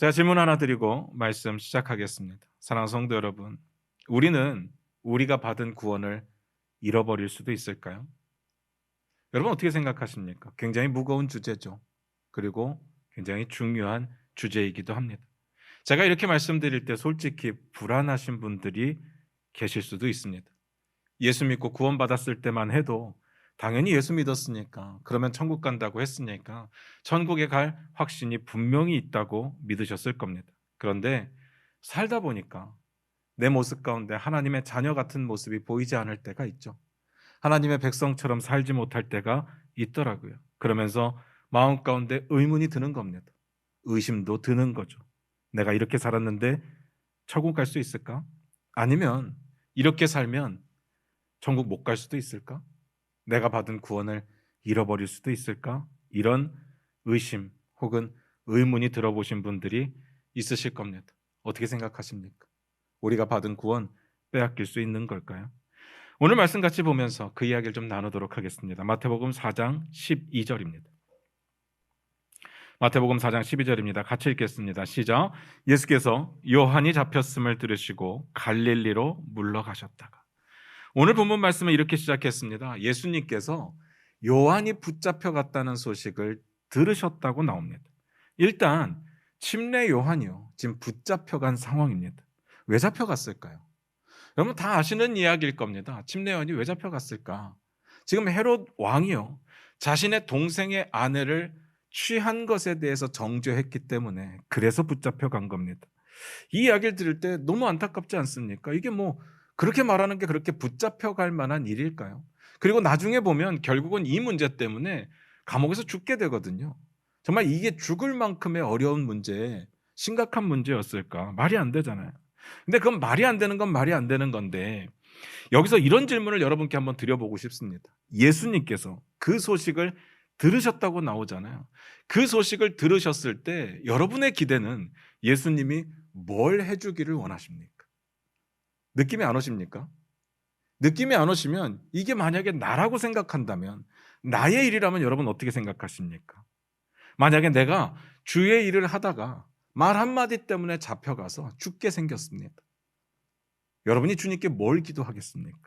제가 질문 하나 드리고 말씀 시작하겠습니다. 사랑하는 성도 여러분, 우리는 우리가 받은 구원을 잃어버릴 수도 있을까요? 여러분 어떻게 생각하십니까? 굉장히 무거운 주제죠. 그리고 굉장히 중요한 주제이기도 합니다. 제가 이렇게 말씀드릴 때 솔직히 불안하신 분들이 계실 수도 있습니다. 예수 믿고 구원받았을 때만 해도 당연히 예수 믿었으니까, 그러면 천국 간다고 했으니까 천국에 갈 확신이 분명히 있다고 믿으셨을 겁니다. 그런데 살다 보니까 내 모습 가운데 하나님의 자녀 같은 모습이 보이지 않을 때가 있죠. 하나님의 백성처럼 살지 못할 때가 있더라고요. 그러면서 마음 가운데 의문이 드는 겁니다. 의심도 드는 거죠. 내가 이렇게 살았는데 천국 갈 수 있을까? 아니면 이렇게 살면 천국 못 갈 수도 있을까? 내가 받은 구원을 잃어버릴 수도 있을까? 이런 의심 혹은 의문이 들어보신 분들이 있으실 겁니다. 어떻게 생각하십니까? 우리가 받은 구원 빼앗길 수 있는 걸까요? 오늘 말씀 같이 보면서 그 이야기를 좀 나누도록 하겠습니다. 마태복음 4장 12절입니다. 마태복음 4장 12절입니다. 같이 읽겠습니다. 시작. 예수께서 요한이 잡혔음을 들으시고 갈릴리로 물러가셨다가. 오늘 본문 말씀은 이렇게 시작했습니다. 예수님께서 요한이 붙잡혀 갔다는 소식을 들으셨다고 나옵니다. 일단 침례 요한이요, 지금 붙잡혀 간 상황입니다. 왜 잡혀갔을까요? 여러분 다 아시는 이야기일 겁니다. 침례 요한이 왜 잡혀갔을까? 지금 헤롯 왕이요, 자신의 동생의 아내를 취한 것에 대해서 정죄했기 때문에 그래서 붙잡혀 간 겁니다. 이 이야기를 들을 때 너무 안타깝지 않습니까? 이게 뭐 그렇게 말하는 게 그렇게 붙잡혀 갈 만한 일일까요? 그리고 나중에 보면 결국은 이 문제 때문에 감옥에서 죽게 되거든요. 정말 이게 죽을 만큼의 어려운 문제, 심각한 문제였을까? 말이 안 되잖아요. 근데 그건 말이 안 되는 건 말이 안 되는 건데, 여기서 이런 질문을 여러분께 한번 드려보고 싶습니다. 예수님께서 그 소식을 들으셨다고 나오잖아요. 그 소식을 들으셨을 때 여러분의 기대는 예수님이 뭘 해주기를 원하십니까? 느낌이 안 오십니까? 느낌이 안 오시면 이게 만약에 나라고 생각한다면, 나의 일이라면 여러분 어떻게 생각하십니까? 만약에 내가 주의 일을 하다가 말 한마디 때문에 잡혀가서 죽게 생겼습니다. 여러분이 주님께 뭘 기도하겠습니까?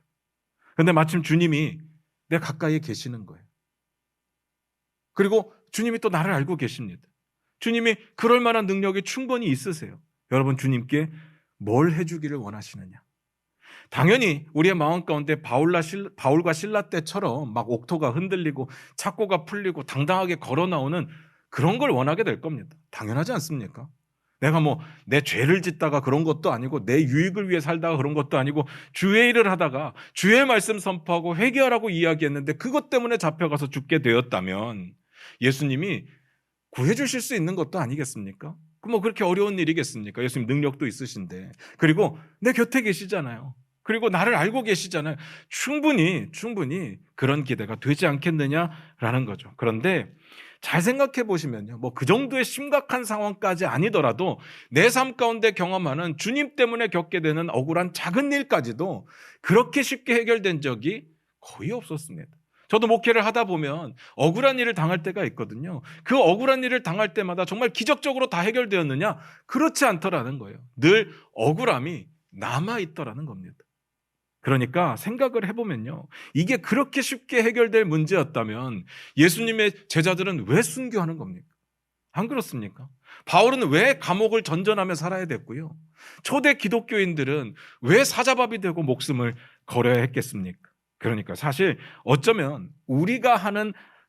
그런데 마침 주님이 내 가까이에 계시는 거예요. 그리고 주님이 또 나를 알고 계십니다. 주님이 그럴 만한 능력이 충분히 있으세요. 여러분 주님께 뭘 해주기를 원하시느냐? 당연히 우리의 마음 가운데 바울과 실라 때처럼 막 옥토가 흔들리고 착고가 풀리고 당당하게 걸어 나오는 그런 걸 원하게 될 겁니다. 당연하지 않습니까? 내가 뭐 내 죄를 짓다가 그런 것도 아니고 내 유익을 위해 살다가 그런 것도 아니고 주의 일을 하다가 주의 말씀 선포하고 회개하라고 이야기했는데 그것 때문에 잡혀가서 죽게 되었다면 예수님이 구해주실 수 있는 것도 아니겠습니까? 뭐 그렇게 어려운 일이겠습니까? 예수님 능력도 있으신데, 그리고 내 곁에 계시잖아요. 그리고 나를 알고 계시잖아요. 충분히 그런 기대가 되지 않겠느냐라는 거죠. 그런데 잘 생각해 보시면요, 뭐 그 정도의 심각한 상황까지 아니더라도 내 삶 가운데 경험하는 주님 때문에 겪게 되는 억울한 작은 일까지도 그렇게 쉽게 해결된 적이 거의 없었습니다. 저도 목회를 하다 보면 억울한 일을 당할 때가 있거든요. 그 억울한 일을 당할 때마다 정말 기적적으로 다 해결되었느냐? 그렇지 않더라는 거예요. 늘 억울함이 남아있더라는 겁니다. 그러니까 생각을 해보면요, 이게 그렇게 쉽게 해결될 문제였다면 예수님의 제자들은 왜 순교하는 겁니까? 안 그렇습니까? 바울은 왜 감옥을 전전하며 살아야 됐고요, 초대 기독교인들은 왜 사자밥이 되고 목숨을 걸어야 했겠습니까? 그러니까 사실 어쩌면 우리가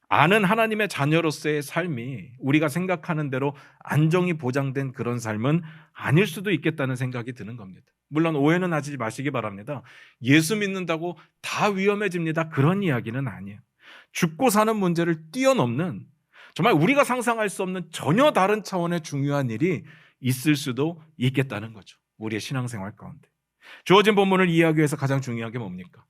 아는 하나님의 자녀로서의 삶이 우리가 생각하는 대로 안정이 보장된 그런 삶은 아닐 수도 있겠다는 생각이 드는 겁니다. 물론 오해는 하지 마시기 바랍니다. 예수 믿는다고 다 위험해집니다, 그런 이야기는 아니에요. 죽고 사는 문제를 뛰어넘는, 정말 우리가 상상할 수 없는 전혀 다른 차원의 중요한 일이 있을 수도 있겠다는 거죠. 우리의 신앙생활 가운데 주어진 본문을 이해하기 위해서 가장 중요한 게 뭡니까?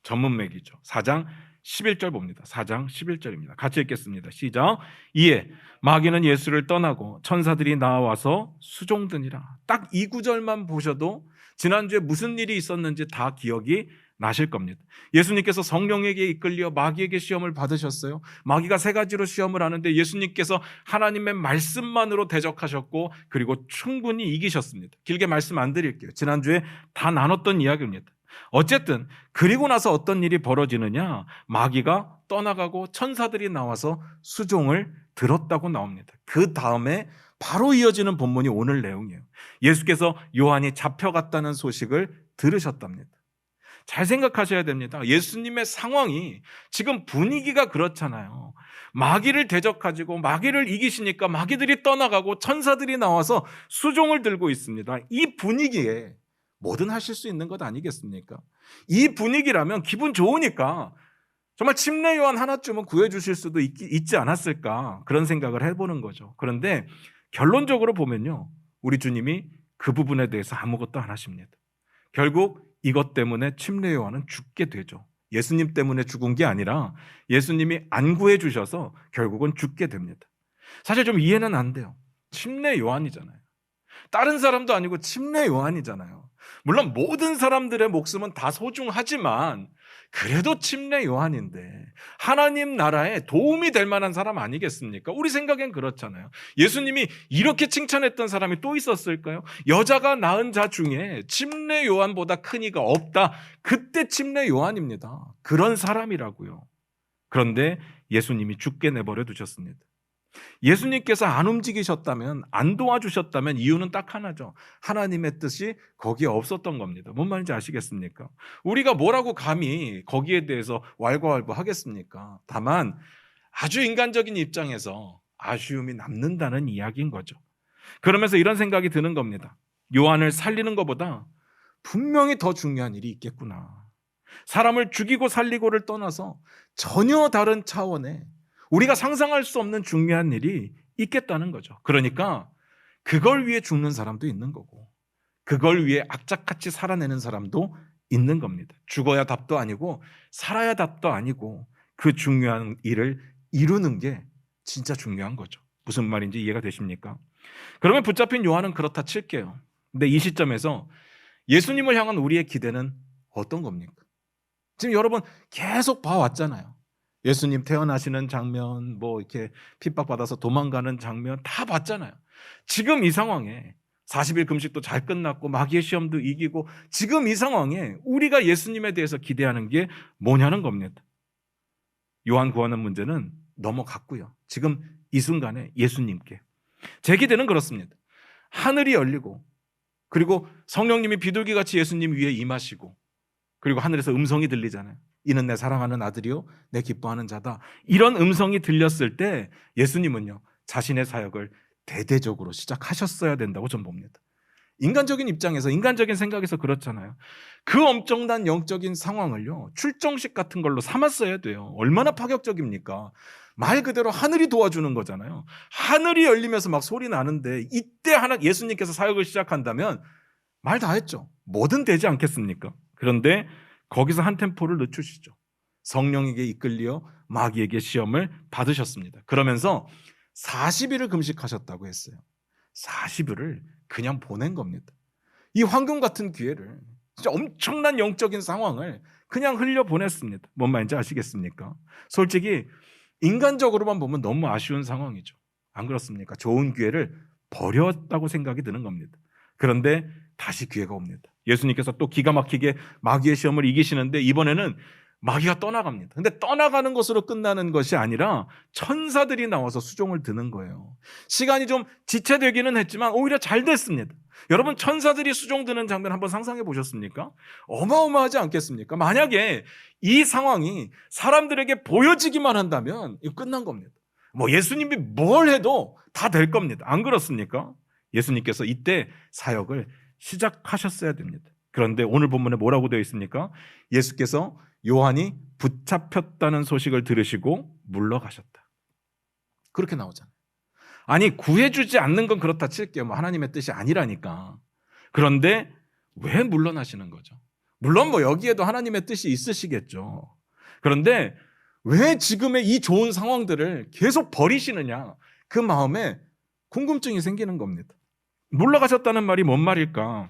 전문맥이죠. 4장 11절 봅니다. 4장 11절입니다. 같이 읽겠습니다. 시작. 이에 마귀는 예수를 떠나고 천사들이 나와서 수종드니라. 딱 이 구절만 보셔도 지난주에 무슨 일이 있었는지 다 기억이 나실 겁니다. 예수님께서 성령에게 이끌려 마귀에게 시험을 받으셨어요. 마귀가 세 가지로 시험을 하는데 예수님께서 하나님의 말씀만으로 대적하셨고 그리고 충분히 이기셨습니다. 길게 말씀 안 드릴게요. 지난주에 다 나눴던 이야기입니다. 어쨌든 그리고 나서 어떤 일이 벌어지느냐, 마귀가 떠나가고 천사들이 나와서 수종을 들었다고 나옵니다. 그 다음에 바로 이어지는 본문이 오늘 내용이에요. 예수께서 요한이 잡혀갔다는 소식을 들으셨답니다. 잘 생각하셔야 됩니다. 예수님의 상황이 지금 분위기가 그렇잖아요. 마귀를 대적하시고 마귀를 이기시니까 마귀들이 떠나가고 천사들이 나와서 수종을 들고 있습니다. 이 분위기에 뭐든 하실 수 있는 것 아니겠습니까? 이 분위기라면 기분 좋으니까 정말 침례 요한 하나쯤은 구해주실 수도 있지 않았을까, 그런 생각을 해보는 거죠. 그런데 결론적으로 보면요, 우리 주님이 그 부분에 대해서 아무것도 안 하십니다. 결국 이것 때문에 침례 요한은 죽게 되죠. 예수님 때문에 죽은 게 아니라 예수님이 안 구해주셔서 결국은 죽게 됩니다. 사실 좀 이해는 안 돼요. 침례 요한이잖아요. 다른 사람도 아니고 침례 요한이잖아요. 물론 모든 사람들의 목숨은 다 소중하지만 그래도 침례 요한인데 하나님 나라에 도움이 될 만한 사람 아니겠습니까? 우리 생각엔 그렇잖아요. 예수님이 이렇게 칭찬했던 사람이 또 있었을까요? 여자가 낳은 자 중에 침례 요한보다 큰 이가 없다. 그때 침례 요한입니다. 그런 사람이라고요. 그런데 예수님이 죽게 내버려 두셨습니다. 예수님께서 안 움직이셨다면, 안 도와주셨다면 이유는 딱 하나죠. 하나님의 뜻이 거기에 없었던 겁니다. 뭔 말인지 아시겠습니까? 우리가 뭐라고 감히 거기에 대해서 왈가왈부 하겠습니까? 다만 아주 인간적인 입장에서 아쉬움이 남는다는 이야기인 거죠. 그러면서 이런 생각이 드는 겁니다. 요한을 살리는 것보다 분명히 더 중요한 일이 있겠구나. 사람을 죽이고 살리고를 떠나서 전혀 다른 차원의 우리가 상상할 수 없는 중요한 일이 있겠다는 거죠. 그러니까 그걸 위해 죽는 사람도 있는 거고 그걸 위해 악착같이 살아내는 사람도 있는 겁니다. 죽어야 답도 아니고 살아야 답도 아니고 그 중요한 일을 이루는 게 진짜 중요한 거죠. 무슨 말인지 이해가 되십니까? 그러면 붙잡힌 요한은 그렇다 칠게요. 근데 이 시점에서 예수님을 향한 우리의 기대는 어떤 겁니까? 지금 여러분 계속 봐왔잖아요. 예수님 태어나시는 장면, 뭐 이렇게 핍박받아서 도망가는 장면 다 봤잖아요. 지금 이 상황에 40일 금식도 잘 끝났고 마귀의 시험도 이기고 지금 이 상황에 우리가 예수님에 대해서 기대하는 게 뭐냐는 겁니다. 요한 구하는 문제는 넘어갔고요. 지금 이 순간에 예수님께 제 기대는 그렇습니다. 하늘이 열리고 그리고 성령님이 비둘기같이 예수님 위에 임하시고 그리고 하늘에서 음성이 들리잖아요. 이는 내 사랑하는 아들이요 내 기뻐하는 자다. 이런 음성이 들렸을 때 예수님은요 자신의 사역을 대대적으로 시작하셨어야 된다고 저는 봅니다. 인간적인 입장에서, 인간적인 생각에서 그렇잖아요. 그 엄청난 영적인 상황을요 출정식 같은 걸로 삼았어야 돼요. 얼마나 파격적입니까? 말 그대로 하늘이 도와주는 거잖아요. 하늘이 열리면서 막 소리 나는데 이때 예수님께서 사역을 시작한다면 말 다 했죠. 뭐든 되지 않겠습니까? 그런데 거기서 한 템포를 늦추시죠. 성령에게 이끌려 마귀에게 시험을 받으셨습니다. 그러면서 40일을 금식하셨다고 했어요. 40일을 그냥 보낸 겁니다. 이 황금 같은 기회를, 진짜 엄청난 영적인 상황을 그냥 흘려보냈습니다. 뭔 말인지 아시겠습니까? 솔직히 인간적으로만 보면 너무 아쉬운 상황이죠. 안 그렇습니까? 좋은 기회를 버렸다고 생각이 드는 겁니다. 그런데 다시 기회가 옵니다. 예수님께서 또 기가 막히게 마귀의 시험을 이기시는데 이번에는 마귀가 떠나갑니다. 근데 떠나가는 것으로 끝나는 것이 아니라 천사들이 나와서 수종을 드는 거예요. 시간이 좀 지체되기는 했지만 오히려 잘 됐습니다. 여러분 천사들이 수종 드는 장면 한번 상상해 보셨습니까? 어마어마하지 않겠습니까? 만약에 이 상황이 사람들에게 보여지기만 한다면 이거 끝난 겁니다. 뭐 예수님이 뭘 해도 다 될 겁니다. 안 그렇습니까? 예수님께서 이때 사역을 시작하셨어야 됩니다. 그런데 오늘 본문에 뭐라고 되어 있습니까? 예수께서 요한이 붙잡혔다는 소식을 들으시고 물러가셨다. 그렇게 나오잖아요. 아니 구해주지 않는 건 그렇다 칠게요. 뭐 하나님의 뜻이 아니라니까. 그런데 왜 물러나시는 거죠? 물론 뭐 여기에도 하나님의 뜻이 있으시겠죠. 그런데 왜 지금의 이 좋은 상황들을 계속 버리시느냐, 그 마음에 궁금증이 생기는 겁니다. 물러가셨다는 말이 뭔 말일까?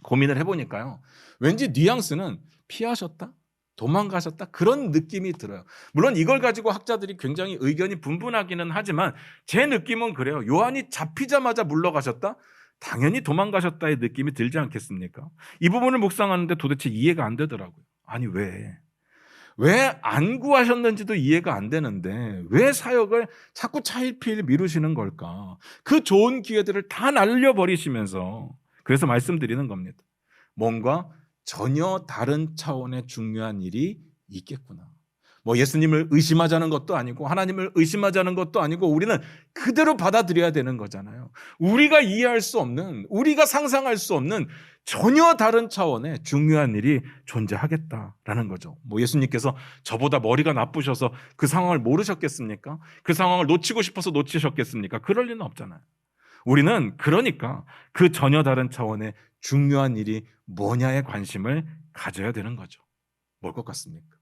고민을 해보니까요. 왠지 뉘앙스는 피하셨다? 도망가셨다? 그런 느낌이 들어요. 물론 이걸 가지고 학자들이 굉장히 의견이 분분하기는 하지만 제 느낌은 그래요. 요한이 잡히자마자 물러가셨다? 당연히 도망가셨다의 느낌이 들지 않겠습니까? 이 부분을 묵상하는데 도대체 이해가 안 되더라고요. 아니 왜 안 구하셨는지도 이해가 안 되는데 왜 사역을 자꾸 차일피일 미루시는 걸까? 그 좋은 기회들을 다 날려버리시면서 그래서 말씀드리는 겁니다. 뭔가 전혀 다른 차원의 중요한 일이 있겠구나. 뭐 예수님을 의심하자는 것도 아니고 하나님을 의심하자는 것도 아니고 우리는 그대로 받아들여야 되는 거잖아요. 우리가 이해할 수 없는, 우리가 상상할 수 없는 전혀 다른 차원의 중요한 일이 존재하겠다라는 거죠. 뭐 예수님께서 저보다 머리가 나쁘셔서 그 상황을 모르셨겠습니까? 그 상황을 놓치고 싶어서 놓치셨겠습니까? 그럴 리는 없잖아요. 우리는 그러니까 그 전혀 다른 차원의 중요한 일이 뭐냐에 관심을 가져야 되는 거죠. 뭘 것 같습니까?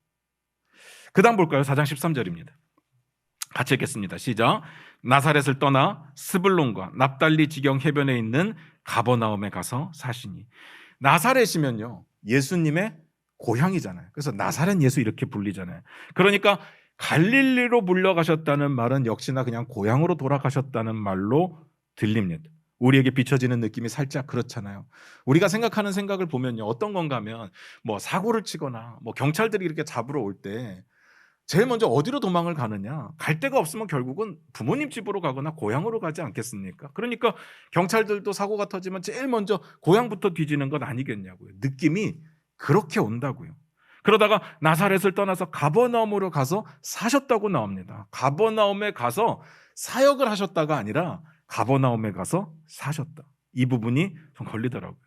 그 다음 볼까요? 4장 13절입니다. 같이 읽겠습니다. 시작. 나사렛을 떠나 스불론과 납달리 지경 해변에 있는 가버나움에 가서 사시니. 나사렛이면요 예수님의 고향이잖아요. 그래서 나사렛 예수 이렇게 불리잖아요. 그러니까 갈릴리로 물려가셨다는 말은 역시나 그냥 고향으로 돌아가셨다는 말로 들립니다. 우리에게 비춰지는 느낌이 살짝 그렇잖아요. 우리가 생각하는 생각을 보면요 어떤 건가 하면 뭐 사고를 치거나 뭐 경찰들이 이렇게 잡으러 올 때 제일 먼저 어디로 도망을 가느냐? 갈 데가 없으면 결국은 부모님 집으로 가거나 고향으로 가지 않겠습니까? 그러니까 경찰들도 사고가 터지면 제일 먼저 고향부터 뒤지는 건 아니겠냐고요. 느낌이 그렇게 온다고요. 그러다가 나사렛을 떠나서 가버나움으로 가서 사셨다고 나옵니다. 가버나움에 가서 사역을 하셨다가 아니라 가버나움에 가서 사셨다. 이 부분이 좀 걸리더라고요.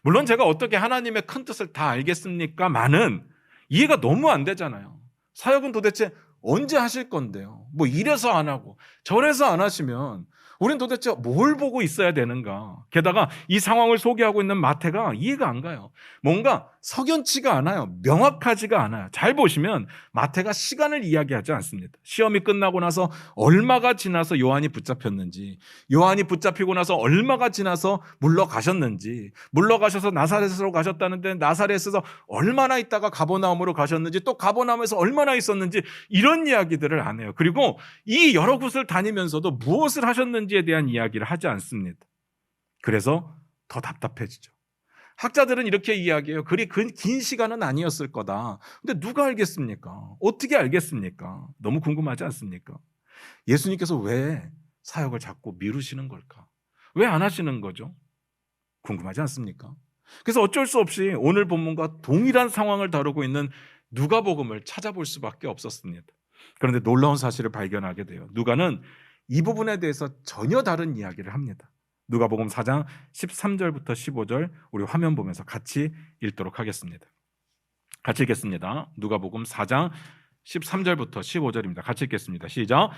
물론 제가 어떻게 하나님의 큰 뜻을 다 알겠습니까만은 이해가 너무 안 되잖아요. 사역은 도대체 언제 하실 건데요? 뭐 이래서 안 하고 저래서 안 하시면 우린 도대체 뭘 보고 있어야 되는가? 게다가 이 상황을 소개하고 있는 마태가 이해가 안 가요. 뭔가 석연치가 않아요. 명확하지가 않아요. 잘 보시면 마태가 시간을 이야기하지 않습니다. 시험이 끝나고 나서 얼마가 지나서 요한이 붙잡혔는지, 요한이 붙잡히고 나서 얼마가 지나서 물러가셨는지, 물러가셔서 나사렛으로 가셨다는데 나사렛에서 얼마나 있다가 가버나움으로 가셨는지, 또 가버나움에서 얼마나 있었는지 이런 이야기들을 안 해요. 그리고 이 여러 곳을 다니면서도 무엇을 하셨는지에 대한 이야기를 하지 않습니다. 그래서 더 답답해지죠. 학자들은 이렇게 이야기해요. 그리 긴 시간은 아니었을 거다. 근데 누가 알겠습니까? 어떻게 알겠습니까? 너무 궁금하지 않습니까? 예수님께서 왜 사역을 자꾸 미루시는 걸까? 왜 안 하시는 거죠? 궁금하지 않습니까? 그래서 어쩔 수 없이 오늘 본문과 동일한 상황을 다루고 있는 누가복음을 찾아볼 수밖에 없었습니다. 그런데 놀라운 사실을 발견하게 돼요. 누가는 이 부분에 대해서 전혀 다른 이야기를 합니다. 누가복음 4장 13절부터 15절 우리 화면 보면서 같이 읽도록 하겠습니다. 같이 읽겠습니다. 누가복음 4장 13절부터 15절입니다. 같이 읽겠습니다. 시작.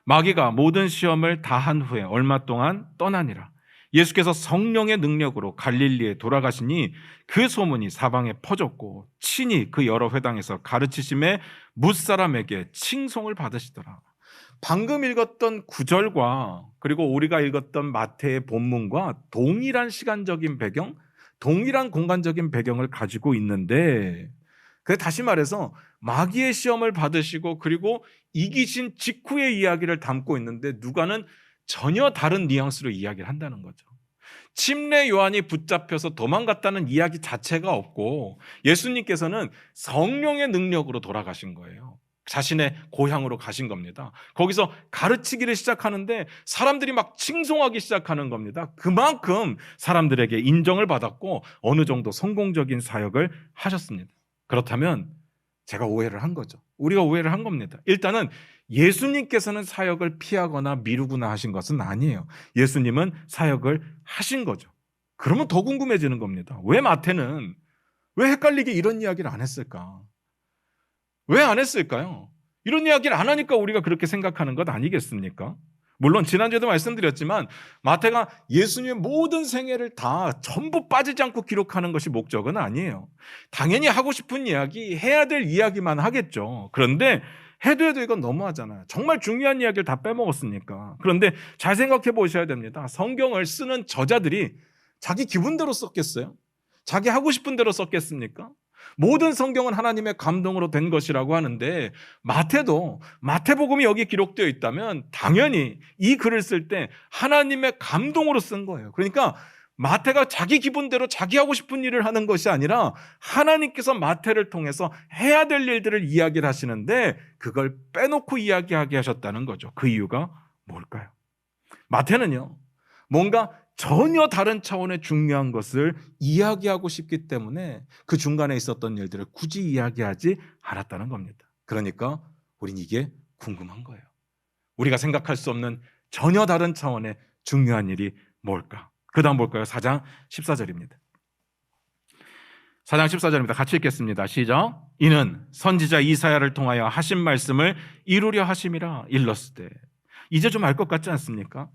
마귀가 모든 시험을 다 한 후에 얼마 동안 떠나니라. 예수께서 성령의 능력으로 갈릴리에 돌아가시니 그 소문이 사방에 퍼졌고 친히 그 여러 회당에서 가르치심에 뭇사람에게 칭송을 받으시더라. 방금 읽었던 구절과 그리고 우리가 읽었던 마태의 본문과 동일한 시간적인 배경, 동일한 공간적인 배경을 가지고 있는데 다시 말해서 마귀의 시험을 받으시고 그리고 이기신 직후의 이야기를 담고 있는데 누가는 전혀 다른 뉘앙스로 이야기를 한다는 거죠. 침례 요한이 붙잡혀서 도망갔다는 이야기 자체가 없고 예수님께서는 성령의 능력으로 돌아가신 거예요. 자신의 고향으로 가신 겁니다. 거기서 가르치기를 시작하는데 사람들이 막 칭송하기 시작하는 겁니다. 그만큼 사람들에게 인정을 받았고 어느 정도 성공적인 사역을 하셨습니다. 그렇다면 제가 오해를 한 거죠. 우리가 오해를 한 겁니다. 일단은 예수님께서는 사역을 피하거나 미루거나 하신 것은 아니에요. 예수님은 사역을 하신 거죠. 그러면 더 궁금해지는 겁니다. 왜 마태는 왜 헷갈리게 이런 이야기를 안 했을까? 왜 안 했을까요? 이런 이야기를 안 하니까 우리가 그렇게 생각하는 것 아니겠습니까? 물론 지난주에도 말씀드렸지만 마태가 예수님의 모든 생애를 다 전부 빠지지 않고 기록하는 것이 목적은 아니에요. 당연히 하고 싶은 이야기, 해야 될 이야기만 하겠죠. 그런데 해도 이건 너무하잖아요. 정말 중요한 이야기를 다 빼먹었으니까. 그런데 잘 생각해 보셔야 됩니다. 성경을 쓰는 저자들이 자기 기분대로 썼겠어요? 자기 하고 싶은 대로 썼겠습니까? 모든 성경은 하나님의 감동으로 된 것이라고 하는데 마태도 마태복음이 여기 기록되어 있다면 당연히 이 글을 쓸 때 하나님의 감동으로 쓴 거예요. 그러니까 마태가 자기 기분대로 자기 하고 싶은 일을 하는 것이 아니라 하나님께서 마태를 통해서 해야 될 일들을 이야기를 하시는데 그걸 빼놓고 이야기하게 하셨다는 거죠. 그 이유가 뭘까요? 마태는요, 뭔가 전혀 다른 차원의 중요한 것을 이야기하고 싶기 때문에 그 중간에 있었던 일들을 굳이 이야기하지 않았다는 겁니다. 그러니까 우린 이게 궁금한 거예요. 우리가 생각할 수 없는 전혀 다른 차원의 중요한 일이 뭘까? 그 다음 볼까요? 4장 14절입니다. 4장 14절입니다. 같이 읽겠습니다. 시작. 이는 선지자 이사야를 통하여 하신 말씀을 이루려 하심이라 일렀으되. 이제 좀 알 것 같지 않습니까?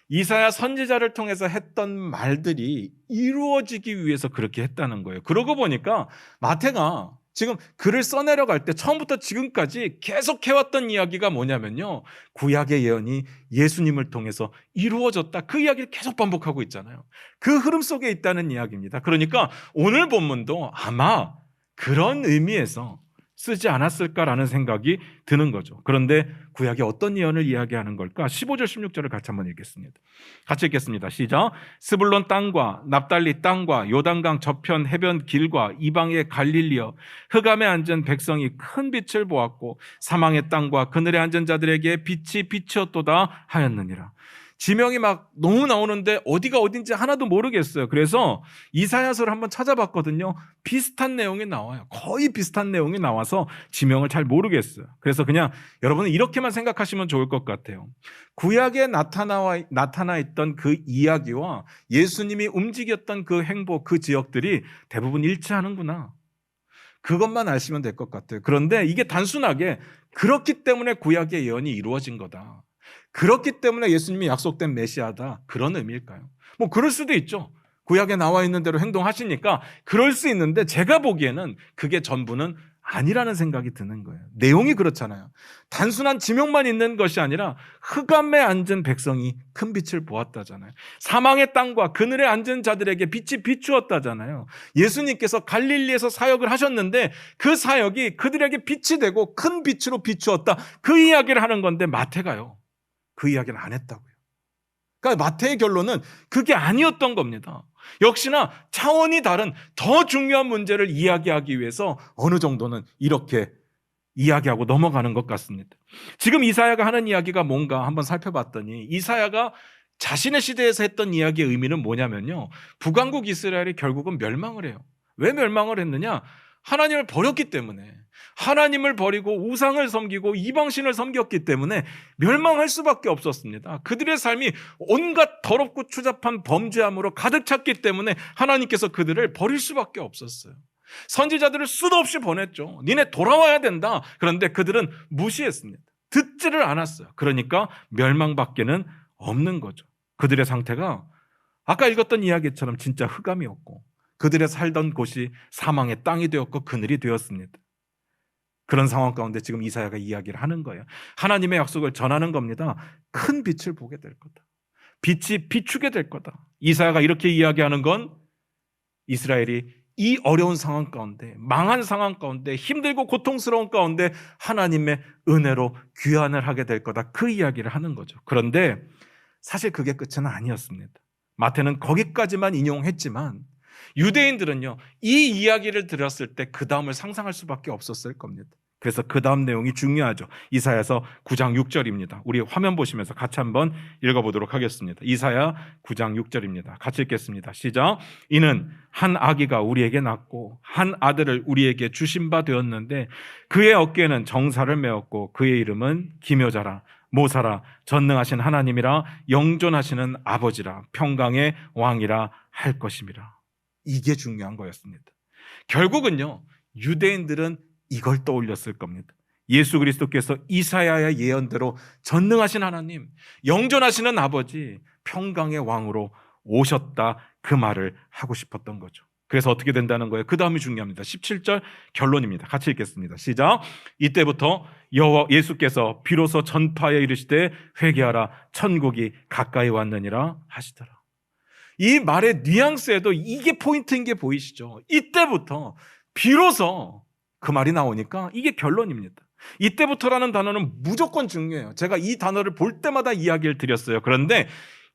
이사야 선지자를 통해서 했던 말들이 이루어지기 위해서 그렇게 했다는 거예요. 그러고 보니까 마태가 지금 글을 써내려갈 때 처음부터 지금까지 계속 해왔던 이야기가 뭐냐면요, 구약의 예언이 예수님을 통해서 이루어졌다, 그 이야기를 계속 반복하고 있잖아요. 그 흐름 속에 있다는 이야기입니다. 그러니까 오늘 본문도 아마 그런 의미에서 쓰지 않았을까라는 생각이 드는 거죠. 그런데 구약이 어떤 예언을 이야기하는 걸까? 15절 16절을 같이 한번 읽겠습니다. 같이 읽겠습니다. 시작. 스불론 땅과 납달리 땅과 요단강 저편 해변 길과 이방의 갈릴리여, 흑암에 앉은 백성이 큰 빛을 보았고 사망의 땅과 그늘에 앉은 자들에게 빛이 비치었도다 하였느니라. 지명이 막 너무 나오는데 어디가 어딘지 하나도 모르겠어요. 그래서 이사야서를 한번 찾아봤거든요. 비슷한 내용이 나와요. 거의 비슷한 내용이 나와서 지명을 잘 모르겠어요. 그래서 그냥 여러분은 이렇게만 생각하시면 좋을 것 같아요. 구약에 나타나 있던 그 이야기와 예수님이 움직였던 그 행보, 그 지역들이 대부분 일치하는구나, 그것만 아시면 될 것 같아요. 그런데 이게 단순하게 그렇기 때문에 구약의 예언이 이루어진 거다, 그렇기 때문에 예수님이 약속된 메시아다, 그런 의미일까요? 뭐 그럴 수도 있죠. 구약에 나와 있는 대로 행동하시니까 그럴 수 있는데 제가 보기에는 그게 전부는 아니라는 생각이 드는 거예요. 내용이 그렇잖아요. 단순한 지명만 있는 것이 아니라 흑암에 앉은 백성이 큰 빛을 보았다잖아요. 사망의 땅과 그늘에 앉은 자들에게 빛이 비추었다잖아요. 예수님께서 갈릴리에서 사역을 하셨는데 그 사역이 그들에게 빛이 되고 큰 빛으로 비추었다, 그 이야기를 하는 건데 마태가요, 그 이야기는 안 했다고요. 그러니까 마태의 결론은 그게 아니었던 겁니다. 역시나 차원이 다른 더 중요한 문제를 이야기하기 위해서 어느 정도는 이렇게 이야기하고 넘어가는 것 같습니다. 지금 이사야가 하는 이야기가 뭔가 한번 살펴봤더니 이사야가 자신의 시대에서 했던 이야기의 의미는 뭐냐면요, 북왕국 이스라엘이 결국은 멸망을 해요. 왜 멸망을 했느냐? 하나님을 버렸기 때문에, 하나님을 버리고 우상을 섬기고 이방신을 섬겼기 때문에 멸망할 수밖에 없었습니다. 그들의 삶이 온갖 더럽고 추잡한 범죄함으로 가득 찼기 때문에 하나님께서 그들을 버릴 수밖에 없었어요. 선지자들을 수도 없이 보냈죠. 니네 돌아와야 된다. 그런데 그들은 무시했습니다. 듣지를 않았어요. 그러니까 멸망밖에는 없는 거죠. 그들의 상태가 아까 읽었던 이야기처럼 진짜 흑암이었고 그들의 살던 곳이 사망의 땅이 되었고 그늘이 되었습니다. 그런 상황 가운데 지금 이사야가 이야기를 하는 거예요. 하나님의 약속을 전하는 겁니다. 큰 빛을 보게 될 거다, 빛이 비추게 될 거다. 이사야가 이렇게 이야기하는 건 이스라엘이 이 어려운 상황 가운데, 망한 상황 가운데, 힘들고 고통스러운 가운데 하나님의 은혜로 귀환을 하게 될 거다, 그 이야기를 하는 거죠. 그런데 사실 그게 끝은 아니었습니다. 마태는 거기까지만 인용했지만 유대인들은요, 이 이야기를 들었을 때 그 다음을 상상할 수밖에 없었을 겁니다. 그래서 그 다음 내용이 중요하죠. 이사야서 9장 6절입니다. 우리 화면 보시면서 같이 한번 읽어보도록 하겠습니다. 이사야 9장 6절입니다. 같이 읽겠습니다. 시작. 이는 한 아기가 우리에게 낳고 한 아들을 우리에게 주신 바 되었는데 그의 어깨에는 정사를 메었고 그의 이름은 기묘자라 모사라 전능하신 하나님이라 영존하시는 아버지라 평강의 왕이라 할 것임이라. 이게 중요한 거였습니다. 결국은요, 유대인들은 이걸 떠올렸을 겁니다. 예수 그리스도께서 이사야의 예언대로 전능하신 하나님, 영존하시는 아버지, 평강의 왕으로 오셨다, 그 말을 하고 싶었던 거죠. 그래서 어떻게 된다는 거예요? 그 다음이 중요합니다. 17절 결론입니다. 같이 읽겠습니다. 시작. 이때부터 예수께서 비로소 전파에 이르시되 회개하라 천국이 가까이 왔느니라 하시더라. 이 말의 뉘앙스에도 이게 포인트인 게 보이시죠? 이때부터 비로소 그 말이 나오니까 이게 결론입니다. 이때부터라는 단어는 무조건 중요해요. 제가 이 단어를 볼 때마다 이야기를 드렸어요. 그런데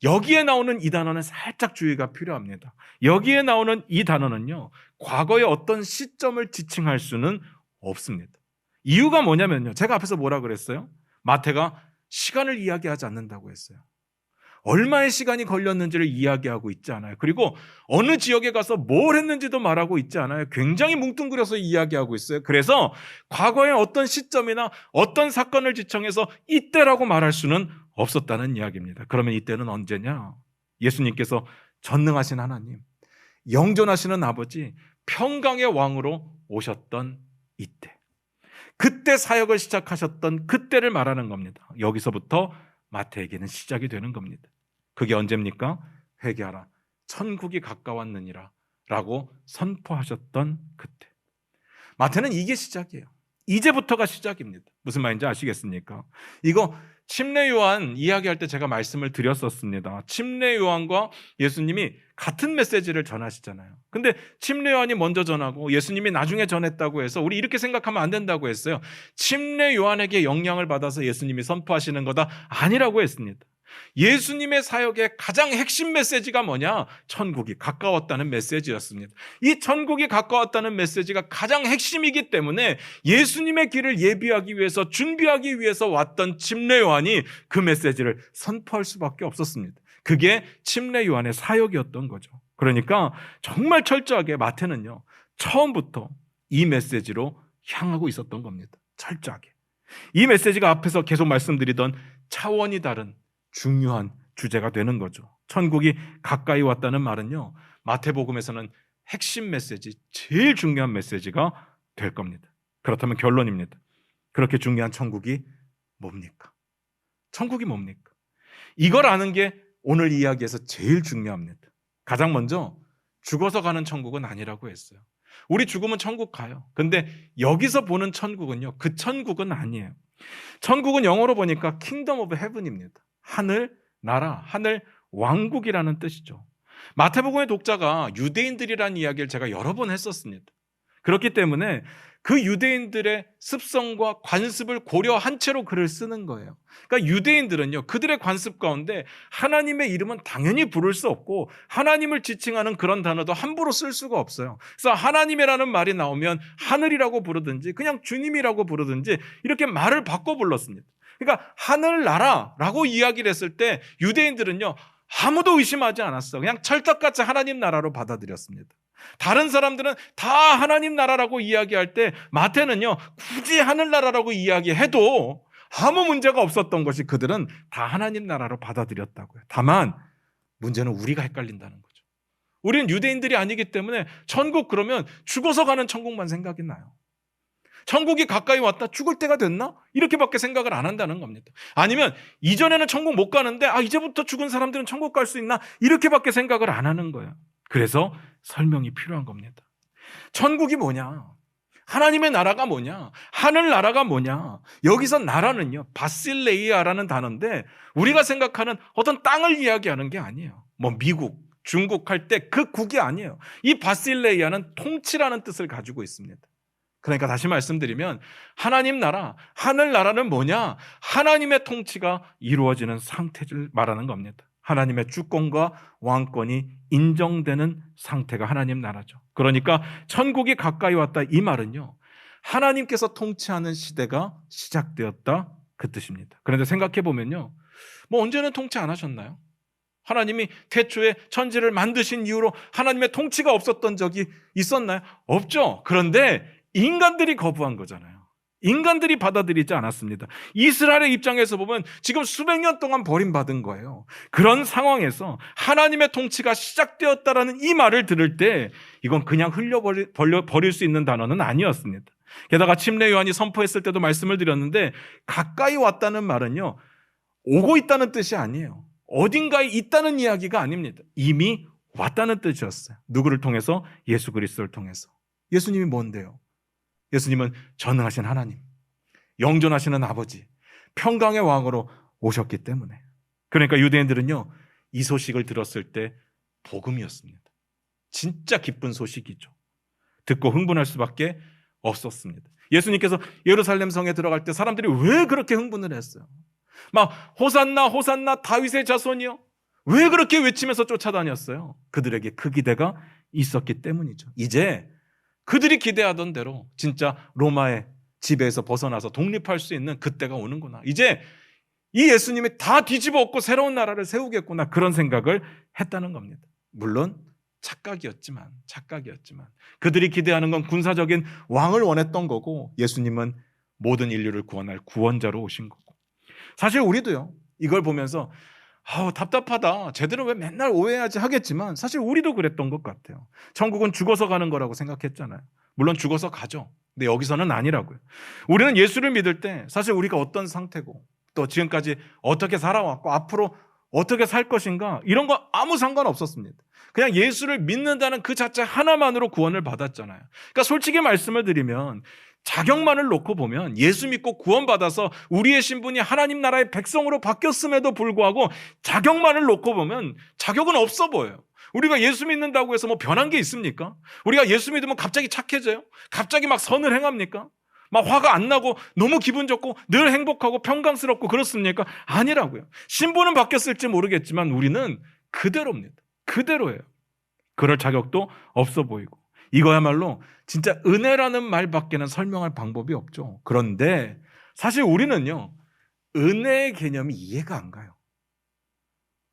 여기에 나오는 이 단어는 살짝 주의가 필요합니다. 여기에 나오는 이 단어는요, 과거의 어떤 시점을 지칭할 수는 없습니다. 이유가 뭐냐면요, 제가 앞에서 뭐라 그랬어요? 마태가 시간을 이야기하지 않는다고 했어요. 얼마의 시간이 걸렸는지를 이야기하고 있지 않아요. 그리고 어느 지역에 가서 뭘 했는지도 말하고 있지 않아요. 굉장히 뭉뚱그려서 이야기하고 있어요. 그래서 과거의 어떤 시점이나 어떤 사건을 지청해서 이때라고 말할 수는 없었다는 이야기입니다. 그러면 이때는 언제냐? 예수님께서 전능하신 하나님, 영존하시는 아버지, 평강의 왕으로 오셨던 이때, 그때 사역을 시작하셨던 그때를 말하는 겁니다. 여기서부터 마태에게는 시작이 되는 겁니다. 그게 언제입니까? 회개하라, 천국이 가까웠느니라 라고 선포하셨던 그때. 마태는 이게 시작이에요. 이제부터가 시작입니다. 무슨 말인지 아시겠습니까? 이거 침례 요한 이야기할 때 제가 말씀을 드렸었습니다. 침례 요한과 예수님이 같은 메시지를 전하시잖아요. 근데 침례 요한이 먼저 전하고 예수님이 나중에 전했다고 해서 우리 이렇게 생각하면 안 된다고 했어요. 침례 요한에게 영향을 받아서 예수님이 선포하시는 거다 아니라고 했습니다. 예수님의 사역의 가장 핵심 메시지가 뭐냐? 천국이 가까웠다는 메시지였습니다. 이 천국이 가까웠다는 메시지가 가장 핵심이기 때문에 예수님의 길을 예비하기 위해서, 준비하기 위해서 왔던 침례 요한이 그 메시지를 선포할 수밖에 없었습니다. 그게 침례 요한의 사역이었던 거죠. 그러니까 정말 철저하게 마태는요, 처음부터 이 메시지로 향하고 있었던 겁니다. 철저하게. 이 메시지가 앞에서 계속 말씀드리던 차원이 다른 중요한 주제가 되는 거죠. 천국이 가까이 왔다는 말은요, 마태복음에서는 핵심 메시지, 제일 중요한 메시지가 될 겁니다. 그렇다면 결론입니다. 그렇게 중요한 천국이 뭡니까? 천국이 뭡니까? 이걸 아는 게 오늘 이야기에서 제일 중요합니다. 가장 먼저 죽어서 가는 천국은 아니라고 했어요. 우리 죽으면 천국 가요. 근데 여기서 보는 천국은요, 그 천국은 아니에요. 천국은 영어로 보니까 킹덤 오브 헤븐입니다. 하늘 나라, 하늘 왕국이라는 뜻이죠. 마태복음의 독자가 유대인들이라는 이야기를 제가 여러 번 했었습니다. 그렇기 때문에 그 유대인들의 습성과 관습을 고려한 채로 글을 쓰는 거예요. 그러니까 유대인들은요, 그들의 관습 가운데 하나님의 이름은 당연히 부를 수 없고 하나님을 지칭하는 그런 단어도 함부로 쓸 수가 없어요. 그래서 하나님이라는 말이 나오면 하늘이라고 부르든지 그냥 주님이라고 부르든지 이렇게 말을 바꿔 불렀습니다. 그러니까 하늘나라라고 이야기를 했을 때 유대인들은요, 아무도 의심하지 않았어. 그냥 철떡같이 하나님 나라로 받아들였습니다. 다른 사람들은 다 하나님 나라라고 이야기할 때 마태는요, 굳이 하늘나라라고 이야기해도 아무 문제가 없었던 것이 그들은 다 하나님 나라로 받아들였다고요. 다만 문제는 우리가 헷갈린다는 거죠. 우리는 유대인들이 아니기 때문에 천국 그러면 죽어서 가는 천국만 생각이 나요. 천국이 가까이 왔다, 죽을 때가 됐나? 이렇게밖에 생각을 안 한다는 겁니다. 아니면 이전에는 천국 못 가는데 이제부터 죽은 사람들은 천국 갈 수 있나? 이렇게밖에 생각을 안 하는 거예요. 그래서 설명이 필요한 겁니다. 천국이 뭐냐? 하나님의 나라가 뭐냐? 하늘나라가 뭐냐? 여기서 나라는요, 바실레이아라는 단어인데 우리가 생각하는 어떤 땅을 이야기하는 게 아니에요. 뭐 미국, 중국 할 때 그 국이 아니에요. 이 바실레이아는 통치라는 뜻을 가지고 있습니다. 그러니까 다시 말씀드리면 하나님 나라, 하늘나라는 뭐냐? 하나님의 통치가 이루어지는 상태를 말하는 겁니다. 하나님의 주권과 왕권이 인정되는 상태가 하나님 나라죠. 그러니까 천국이 가까이 왔다 이 말은요, 하나님께서 통치하는 시대가 시작되었다 그 뜻입니다. 그런데 생각해 보면요, 뭐 언제는 통치 안 하셨나요? 하나님이 태초에 천지를 만드신 이후로 하나님의 통치가 없었던 적이 있었나요? 없죠. 그런데 인간들이 거부한 거잖아요. 인간들이 받아들이지 않았습니다. 이스라엘의 입장에서 보면 지금 수백 년 동안 버림받은 거예요. 그런 상황에서 하나님의 통치가 시작되었다라는 이 말을 들을 때 이건 그냥 흘려버릴 수 있는 단어는 아니었습니다. 게다가 침례 요한이 선포했을 때도 말씀을 드렸는데 가까이 왔다는 말은요, 오고 있다는 뜻이 아니에요. 어딘가에 있다는 이야기가 아닙니다. 이미 왔다는 뜻이었어요. 누구를 통해서? 예수 그리스도를 통해서. 예수님이 뭔데요? 예수님은 전능하신 하나님, 영존하시는 아버지, 평강의 왕으로 오셨기 때문에. 그러니까 유대인들은요, 이 소식을 들었을 때 복음이었습니다. 진짜 기쁜 소식이죠. 듣고 흥분할 수밖에 없었습니다. 예수님께서 예루살렘 성에 들어갈 때 사람들이 왜 그렇게 흥분을 했어요? 막 호산나 호산나 다윗의 자손이요, 왜 그렇게 외치면서 쫓아다녔어요? 그들에게 그 기대가 있었기 때문이죠. 이제 그들이 기대하던 대로 진짜 로마의 지배에서 벗어나서 독립할 수 있는 그때가 오는구나, 이제 이 예수님이 다 뒤집어 엎고 새로운 나라를 세우겠구나, 그런 생각을 했다는 겁니다. 물론 착각이었지만 그들이 기대하는 건 군사적인 왕을 원했던 거고, 예수님은 모든 인류를 구원할 구원자로 오신 거고. 사실 우리도요, 이걸 보면서 답답하다, 쟤들은 왜 맨날 오해하지 하겠지만, 사실 우리도 그랬던 것 같아요. 천국은 죽어서 가는 거라고 생각했잖아요. 물론 죽어서 가죠. 근데 여기서는 아니라고요. 우리는 예수를 믿을 때 사실 우리가 어떤 상태고, 또 지금까지 어떻게 살아왔고 앞으로 어떻게 살 것인가, 이런 거 아무 상관없었습니다. 그냥 예수를 믿는다는 그 자체 하나만으로 구원을 받았잖아요. 그러니까 솔직히 말씀을 드리면, 자격만을 놓고 보면 예수 믿고 구원받아서 우리의 신분이 하나님 나라의 백성으로 바뀌었음에도 불구하고 자격만을 놓고 보면 자격은 없어 보여요. 우리가 예수 믿는다고 해서 뭐 변한 게 있습니까? 우리가 예수 믿으면 갑자기 착해져요? 갑자기 막 선을 행합니까? 막 화가 안 나고 너무 기분 좋고 늘 행복하고 평강스럽고 그렇습니까? 아니라고요. 신분은 바뀌었을지 모르겠지만 우리는 그대로입니다. 그대로예요. 그럴 자격도 없어 보이고, 이거야말로 진짜 은혜라는 말밖에는 설명할 방법이 없죠. 그런데 사실 우리는요, 은혜의 개념이 이해가 안 가요.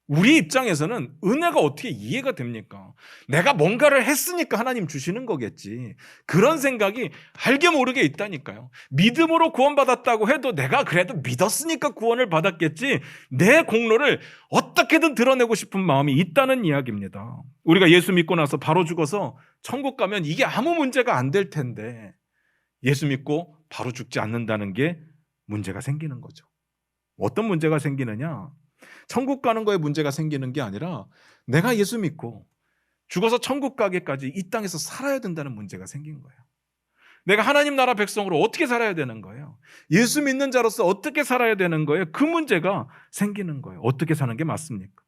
우리 입장에서는 은혜가 어떻게 이해가 됩니까? 내가 뭔가를 했으니까 하나님 주시는 거겠지, 그런 생각이 알게 모르게 있다니까요. 믿음으로 구원받았다고 해도 내가 그래도 믿었으니까 구원을 받았겠지, 내 공로를 어떻게든 드러내고 싶은 마음이 있다는 이야기입니다. 우리가 예수 믿고 나서 바로 죽어서 천국 가면 이게 아무 문제가 안 될 텐데, 예수 믿고 바로 죽지 않는다는 게 문제가 생기는 거죠. 어떤 문제가 생기느냐? 천국 가는 거에 문제가 생기는 게 아니라, 내가 예수 믿고 죽어서 천국 가기까지 이 땅에서 살아야 된다는 문제가 생긴 거예요. 내가 하나님 나라 백성으로 어떻게 살아야 되는 거예요? 예수 믿는 자로서 어떻게 살아야 되는 거예요? 그 문제가 생기는 거예요. 어떻게 사는 게 맞습니까?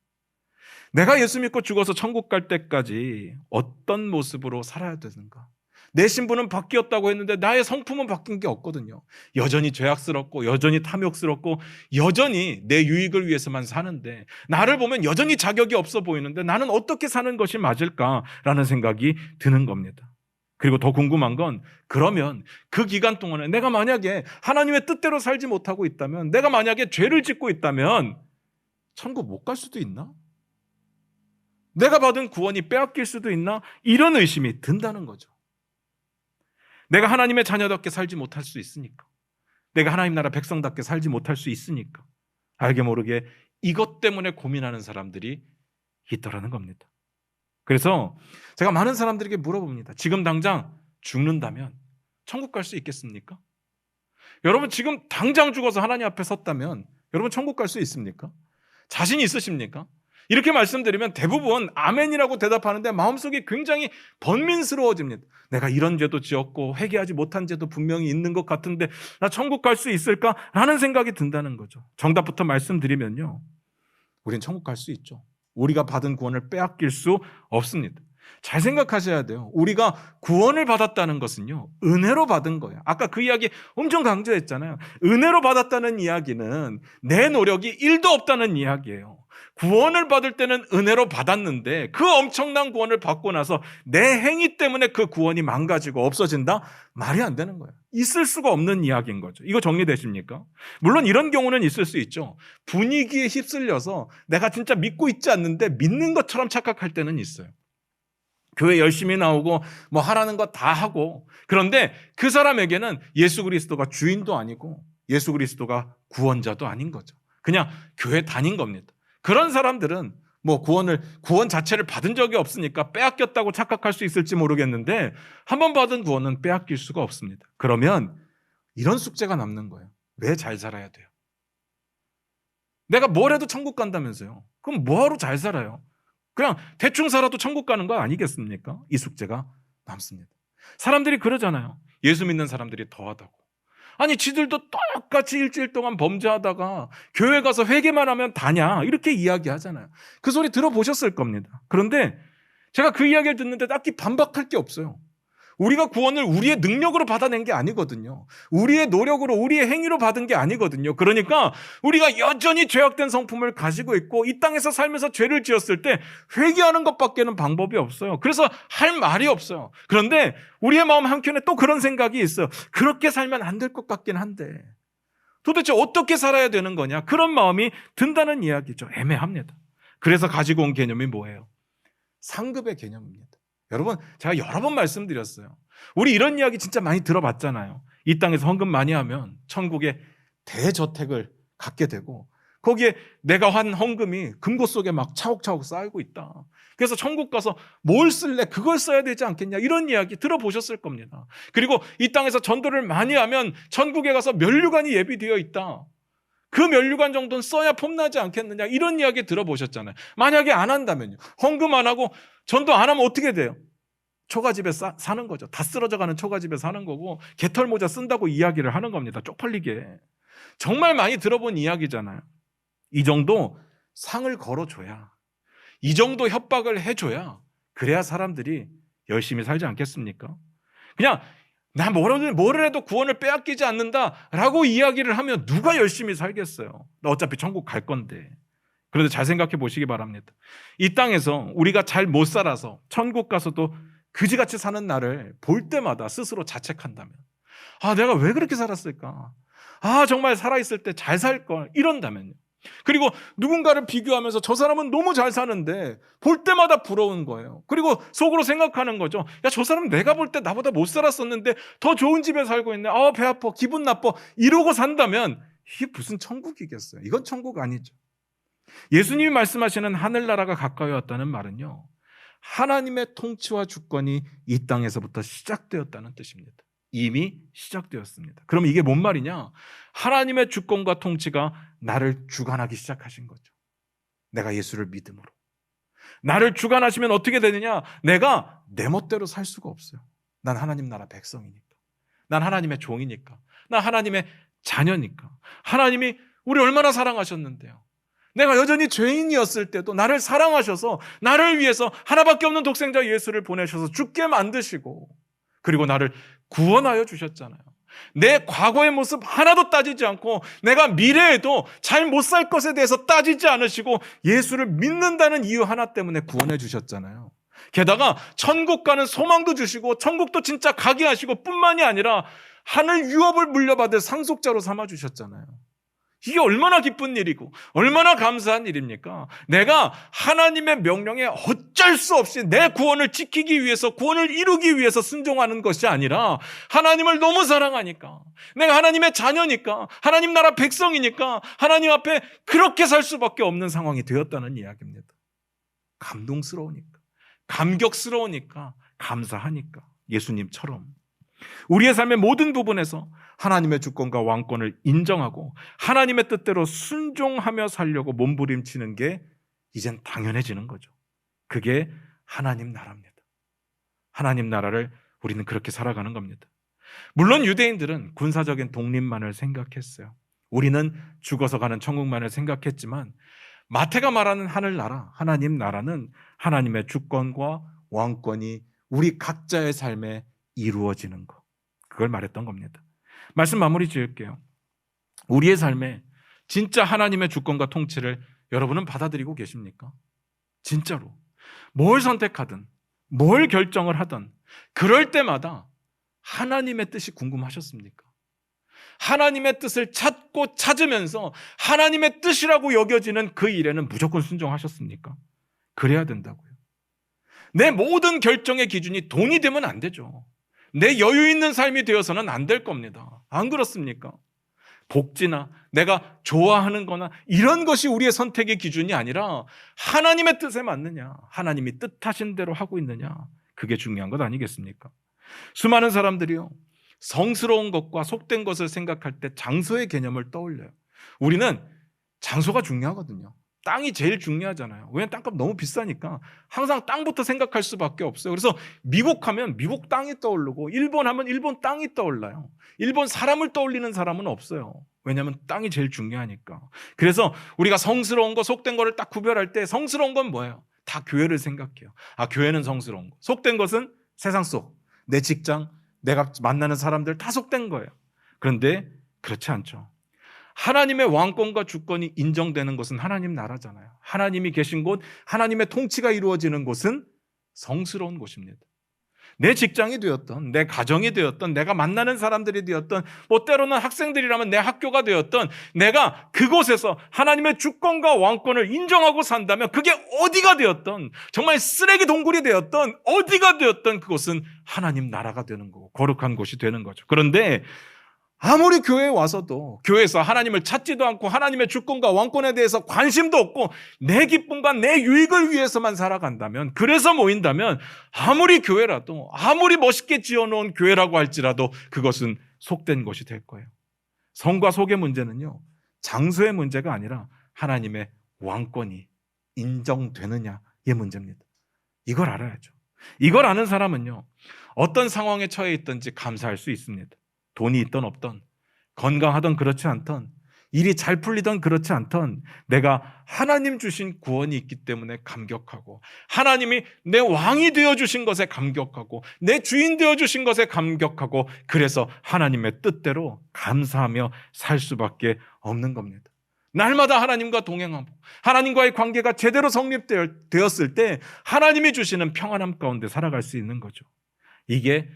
내가 예수 믿고 죽어서 천국 갈 때까지 어떤 모습으로 살아야 되는가? 내 신분은 바뀌었다고 했는데 나의 성품은 바뀐 게 없거든요. 여전히 죄악스럽고 여전히 탐욕스럽고 여전히 내 유익을 위해서만 사는데, 나를 보면 여전히 자격이 없어 보이는데 나는 어떻게 사는 것이 맞을까라는 생각이 드는 겁니다. 그리고 더 궁금한 건, 그러면 그 기간 동안에 내가 만약에 하나님의 뜻대로 살지 못하고 있다면, 내가 만약에 죄를 짓고 있다면 천국 못 갈 수도 있나? 내가 받은 구원이 빼앗길 수도 있나? 이런 의심이 든다는 거죠. 내가 하나님의 자녀답게 살지 못할 수 있으니까, 내가 하나님 나라 백성답게 살지 못할 수 있으니까, 알게 모르게 이것 때문에 고민하는 사람들이 있더라는 겁니다. 그래서 제가 많은 사람들에게 물어봅니다. 지금 당장 죽는다면 천국 갈 수 있겠습니까? 여러분, 지금 당장 죽어서 하나님 앞에 섰다면 여러분 천국 갈 수 있습니까? 자신 있으십니까? 이렇게 말씀드리면 대부분 아멘이라고 대답하는데 마음속이 굉장히 번민스러워집니다. 내가 이런 죄도 지었고 회개하지 못한 죄도 분명히 있는 것 같은데 나 천국 갈 수 있을까? 라는 생각이 든다는 거죠. 정답부터 말씀드리면요, 우린 천국 갈 수 있죠. 우리가 받은 구원을 빼앗길 수 없습니다. 잘 생각하셔야 돼요. 우리가 구원을 받았다는 것은요, 은혜로 받은 거예요. 아까 그 이야기 엄청 강조했잖아요. 은혜로 받았다는 이야기는 내 노력이 1도 없다는 이야기예요. 구원을 받을 때는 은혜로 받았는데 그 엄청난 구원을 받고 나서 내 행위 때문에 그 구원이 망가지고 없어진다? 말이 안 되는 거예요. 있을 수가 없는 이야기인 거죠. 이거 정리되십니까? 물론 이런 경우는 있을 수 있죠. 분위기에 휩쓸려서 내가 진짜 믿고 있지 않는데 믿는 것처럼 착각할 때는 있어요. 교회 열심히 나오고 뭐 하라는 거 다 하고, 그런데 그 사람에게는 예수 그리스도가 주인도 아니고 예수 그리스도가 구원자도 아닌 거죠. 그냥 교회 다닌 겁니다. 그런 사람들은 뭐 구원 자체를 받은 적이 없으니까 빼앗겼다고 착각할 수 있을지 모르겠는데, 한 번 받은 구원은 빼앗길 수가 없습니다. 그러면 이런 숙제가 남는 거예요. 왜 잘 살아야 돼요? 내가 뭘 해도 천국 간다면서요. 그럼 뭐하러 잘 살아요? 그냥 대충 살아도 천국 가는 거 아니겠습니까? 이 숙제가 남습니다. 사람들이 그러잖아요. 예수 믿는 사람들이 더하다고. 아니 지들도 똑같이 일주일 동안 범죄하다가 교회 가서 회개만 하면 다냐 이렇게 이야기하잖아요. 그 소리 들어보셨을 겁니다. 그런데 제가 그 이야기를 듣는데 딱히 반박할 게 없어요. 우리가 구원을 우리의 능력으로 받아낸 게 아니거든요. 우리의 노력으로 우리의 행위로 받은 게 아니거든요. 그러니까 우리가 여전히 죄악된 성품을 가지고 있고 이 땅에서 살면서 죄를 지었을 때 회개하는 것밖에는 방법이 없어요. 그래서 할 말이 없어요. 그런데 우리의 마음 한켠에 또 그런 생각이 있어요. 그렇게 살면 안 될 것 같긴 한데 도대체 어떻게 살아야 되는 거냐, 그런 마음이 든다는 이야기죠. 애매합니다. 그래서 가지고 온 개념이 뭐예요? 상급의 개념입니다. 여러분, 제가 여러 번 말씀드렸어요. 우리 이런 이야기 진짜 많이 들어봤잖아요. 이 땅에서 헌금 많이 하면 천국에 대저택을 갖게 되고 거기에 내가 한 헌금이 금고 속에 막 차곡차곡 쌓이고 있다. 그래서 천국 가서 뭘 쓸래? 그걸 써야 되지 않겠냐? 이런 이야기 들어보셨을 겁니다. 그리고 이 땅에서 전도를 많이 하면 천국에 가서 면류관이 예비되어 있다. 그 면류관 정도는 써야 폼나지 않겠느냐, 이런 이야기 들어보셨잖아요. 만약에 안 한다면요, 헌금 안 하고 전도 안 하면 어떻게 돼요? 초가집에 사는 거죠. 다 쓰러져가는 초가집에 사는 거고 개털모자 쓴다고 이야기를 하는 겁니다. 쪽팔리게. 정말 많이 들어본 이야기잖아요. 이 정도 상을 걸어줘야, 이 정도 협박을 해줘야 그래야 사람들이 열심히 살지 않겠습니까? 그냥 나 뭐를 해도 구원을 빼앗기지 않는다라고 이야기를 하면 누가 열심히 살겠어요? 나 어차피 천국 갈 건데. 그런데 잘 생각해 보시기 바랍니다. 이 땅에서 우리가 잘 못 살아서 천국 가서도 그지같이 사는 나를 볼 때마다 스스로 자책한다면, 아, 내가 왜 그렇게 살았을까? 아, 정말 살아있을 때 잘 살 걸, 이런다면요. 그리고 누군가를 비교하면서 저 사람은 너무 잘 사는데 볼 때마다 부러운 거예요. 그리고 속으로 생각하는 거죠. 야, 저 사람 내가 볼 때 나보다 못 살았었는데 더 좋은 집에 살고 있네. 아, 배 아파, 기분 나빠, 이러고 산다면 이게 무슨 천국이겠어요? 이건 천국 아니죠. 예수님이 말씀하시는 하늘나라가 가까이 왔다는 말은요, 하나님의 통치와 주권이 이 땅에서부터 시작되었다는 뜻입니다. 이미 시작되었습니다. 그럼 이게 뭔 말이냐? 하나님의 주권과 통치가 나를 주관하기 시작하신 거죠. 내가 예수를 믿음으로. 나를 주관하시면 어떻게 되느냐? 내가 내 멋대로 살 수가 없어요. 난 하나님 나라 백성이니까. 난 하나님의 종이니까. 난 하나님의 자녀니까. 하나님이 우리 얼마나 사랑하셨는데요. 내가 여전히 죄인이었을 때도 나를 사랑하셔서 나를 위해서 하나밖에 없는 독생자 예수를 보내셔서 죽게 만드시고, 그리고 나를 구원하여 주셨잖아요. 내 과거의 모습 하나도 따지지 않고 내가 미래에도 잘 못 살 것에 대해서 따지지 않으시고 예수를 믿는다는 이유 하나 때문에 구원해 주셨잖아요. 게다가 천국 가는 소망도 주시고 천국도 진짜 가게 하시고 뿐만이 아니라 하늘 유업을 물려받을 상속자로 삼아 주셨잖아요. 이게 얼마나 기쁜 일이고 얼마나 감사한 일입니까? 내가 하나님의 명령에 어쩔 수 없이 내 구원을 지키기 위해서, 구원을 이루기 위해서 순종하는 것이 아니라 하나님을 너무 사랑하니까, 내가 하나님의 자녀니까, 하나님 나라 백성이니까 하나님 앞에 그렇게 살 수밖에 없는 상황이 되었다는 이야기입니다. 감동스러우니까, 감격스러우니까, 감사하니까. 예수님처럼 우리의 삶의 모든 부분에서 하나님의 주권과 왕권을 인정하고 하나님의 뜻대로 순종하며 살려고 몸부림치는 게 이젠 당연해지는 거죠. 그게 하나님 나라입니다. 하나님 나라를 우리는 그렇게 살아가는 겁니다. 물론 유대인들은 군사적인 독립만을 생각했어요. 우리는 죽어서 가는 천국만을 생각했지만 마태가 말하는 하늘나라, 하나님 나라는 하나님의 주권과 왕권이 우리 각자의 삶에 이루어지는 것, 그걸 말했던 겁니다. 말씀 마무리 지을게요. 우리의 삶에 진짜 하나님의 주권과 통치를 여러분은 받아들이고 계십니까? 진짜로 뭘 선택하든 뭘 결정을 하든 그럴 때마다 하나님의 뜻이 궁금하셨습니까? 하나님의 뜻을 찾고 찾으면서 하나님의 뜻이라고 여겨지는 그 일에는 무조건 순종하셨습니까? 그래야 된다고요. 내 모든 결정의 기준이 돈이 되면 안 되죠. 내 여유 있는 삶이 되어서는 안 될 겁니다. 안 그렇습니까? 복지나 내가 좋아하는 거나 이런 것이 우리의 선택의 기준이 아니라 하나님의 뜻에 맞느냐, 하나님이 뜻하신 대로 하고 있느냐, 그게 중요한 것 아니겠습니까? 수많은 사람들이요, 성스러운 것과 속된 것을 생각할 때 장소의 개념을 떠올려요. 우리는 장소가 중요하거든요. 땅이 제일 중요하잖아요. 왜냐하면 땅값 너무 비싸니까 항상 땅부터 생각할 수밖에 없어요. 그래서 미국 하면 미국 땅이 떠오르고 일본 하면 일본 땅이 떠올라요. 일본 사람을 떠올리는 사람은 없어요. 왜냐하면 땅이 제일 중요하니까. 그래서 우리가 성스러운 거, 속된 거를 딱 구별할 때 성스러운 건 뭐예요? 다 교회를 생각해요. 아, 교회는 성스러운 거. 속된 것은 세상 속, 내 직장, 내가 만나는 사람들 다 속된 거예요. 그런데 그렇지 않죠. 하나님의 왕권과 주권이 인정되는 곳은 하나님 나라잖아요. 하나님이 계신 곳, 하나님의 통치가 이루어지는 곳은 성스러운 곳입니다. 내 직장이 되었던, 내 가정이 되었던, 내가 만나는 사람들이 되었던, 뭐 때로는 학생들이라면 내 학교가 되었던, 내가 그곳에서 하나님의 주권과 왕권을 인정하고 산다면 그게 어디가 되었던, 정말 쓰레기 동굴이 되었던, 어디가 되었던 그곳은 하나님 나라가 되는 거고 거룩한 곳이 되는 거죠. 그런데 아무리 교회에 와서도 교회에서 하나님을 찾지도 않고 하나님의 주권과 왕권에 대해서 관심도 없고 내 기쁨과 내 유익을 위해서만 살아간다면, 그래서 모인다면 아무리 교회라도, 아무리 멋있게 지어놓은 교회라고 할지라도 그것은 속된 것이 될 거예요. 성과 속의 문제는요, 장소의 문제가 아니라 하나님의 왕권이 인정되느냐의 문제입니다. 이걸 알아야죠. 이걸 아는 사람은요, 어떤 상황에 처해 있든지 감사할 수 있습니다. 돈이 있던 없던, 건강하던 그렇지 않던, 일이 잘 풀리던 그렇지 않던, 내가 하나님 주신 구원이 있기 때문에 감격하고, 하나님이 내 왕이 되어주신 것에 감격하고, 내 주인 되어주신 것에 감격하고, 그래서 하나님의 뜻대로 감사하며 살 수밖에 없는 겁니다. 날마다 하나님과 동행하고 하나님과의 관계가 제대로 성립되었을 때 하나님이 주시는 평안함 가운데 살아갈 수 있는 거죠. 이게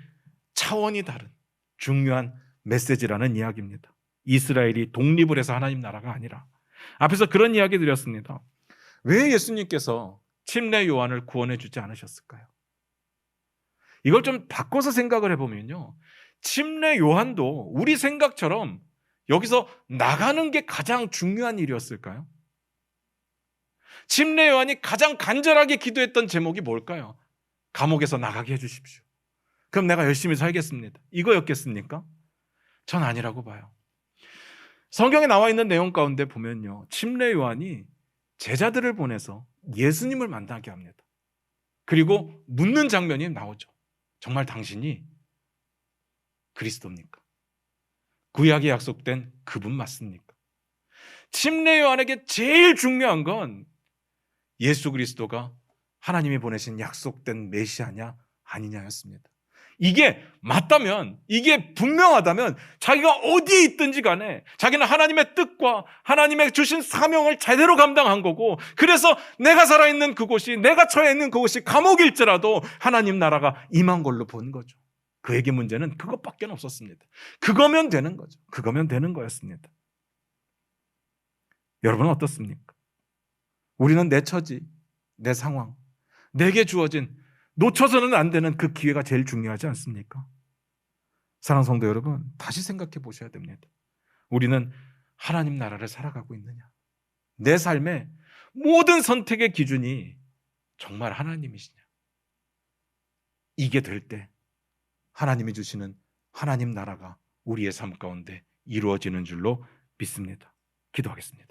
차원이 다른 중요한 메시지라는 이야기입니다. 이스라엘이 독립을 해서 하나님 나라가 아니라, 앞에서 그런 이야기 드렸습니다. 왜 예수님께서 침례 요한을 구원해 주지 않으셨을까요? 이걸 좀 바꿔서 생각을 해보면요, 침례 요한도 우리 생각처럼 여기서 나가는 게 가장 중요한 일이었을까요? 침례 요한이 가장 간절하게 기도했던 제목이 뭘까요? 감옥에서 나가게 해주십시오. 그럼 내가 열심히 살겠습니다. 이거였겠습니까? 전 아니라고 봐요. 성경에 나와 있는 내용 가운데 보면요, 침례 요한이 제자들을 보내서 예수님을 만나게 합니다. 그리고 묻는 장면이 나오죠. 정말 당신이 그리스도입니까? 구약에 약속된 그분 맞습니까? 침례 요한에게 제일 중요한 건 예수 그리스도가 하나님이 보내신 약속된 메시아냐 아니냐였습니다. 이게 맞다면, 이게 분명하다면 자기가 어디에 있든지 간에 자기는 하나님의 뜻과 하나님의 주신 사명을 제대로 감당한 거고, 그래서 내가 살아있는 그곳이, 내가 처해 있는 그곳이 감옥일지라도 하나님 나라가 임한 걸로 본 거죠. 그에게 문제는 그것밖에 없었습니다. 그거면 되는 거죠. 그거면 되는 거였습니다. 여러분은 어떻습니까? 우리는 내 처지, 내 상황, 내게 주어진, 놓쳐서는 안 되는 그 기회가 제일 중요하지 않습니까? 사랑하는 성도 여러분, 다시 생각해 보셔야 됩니다. 우리는 하나님 나라를 살아가고 있느냐? 내 삶의 모든 선택의 기준이 정말 하나님이시냐? 이게 될 때 하나님이 주시는 하나님 나라가 우리의 삶 가운데 이루어지는 줄로 믿습니다. 기도하겠습니다.